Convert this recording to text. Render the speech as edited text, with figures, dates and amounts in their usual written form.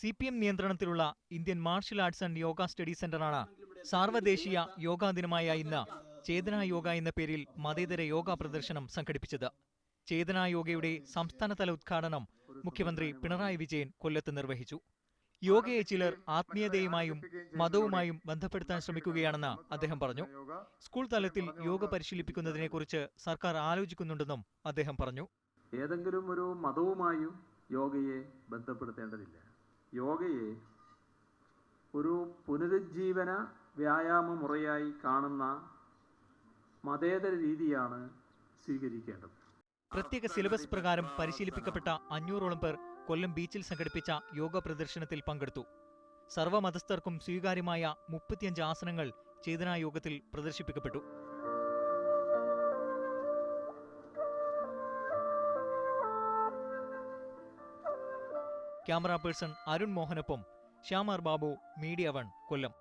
CPM നിയന്ത്രണത്തിലുള്ള Indian martial arts and yoga study സെന്ററാണ് സാർവദേശീയ യോഗാ ദിനമായ ഇന്ന് ചേതന യോഗ എന്ന പേരിൽ മതേതര യോഗ പ്രദർശനം സംഘടിപ്പിച്ചത്. ചേതന യോഗയുടെ സംസ്ഥാനതല ഉദ്ഘാടനം മുഖ്യമന്ത്രി പിണറായി വിജയൻ കൊല്ലത്ത് നിർവഹിച്ചു. യോഗയെ ചിലർ ആത്മീയതയുമായും മതവുമായും ബന്ധപ്പെടുത്താൻ ശ്രമിക്കുകയാണെന്ന് അദ്ദേഹം പറഞ്ഞു. സ്കൂൾ തലത്തിൽ യോഗ പരിശീലിപ്പിക്കുന്നതിനെക്കുറിച്ച് സർക്കാർ ആലോചിക്കുന്നുണ്ടെന്നും അദ്ദേഹം പറഞ്ഞു. ഏതെങ്കിലും ഒരു മതവുമായും യോഗയെ ബന്ധപ്പെടുത്തേണ്ടതില്ല. യോഗയെ ഒരു പുനരുജ്ജീവന വ്യായാമ മുറയായി കാണുന്ന മതേതര രീതിയാണ് സ്വീകരിക്കേണ്ടത്. പ്രത്യേക സിലബസ് പ്രകാരം പരിശീലിപ്പിക്കപ്പെട്ട 500ഓളം പേർ കൊല്ലം ബീച്ചിൽ സംഘടിപ്പിച്ച യോഗ പ്രദർശനത്തിൽ പങ്കെടുത്തു. സർവ്വമതസ്ഥർക്കും സ്വീകാര്യമായ 35 ആസനങ്ങൾ ചേതനാ യോഗത്തിൽ പ്രദർശിപ്പിക്കപ്പെട്ടു. ക്യാമറ പേഴ്സൺ അരുൺ മോഹനൊപ്പം ശ്യാമാർ ബാബു, മീഡിയ 1, കൊല്ലം.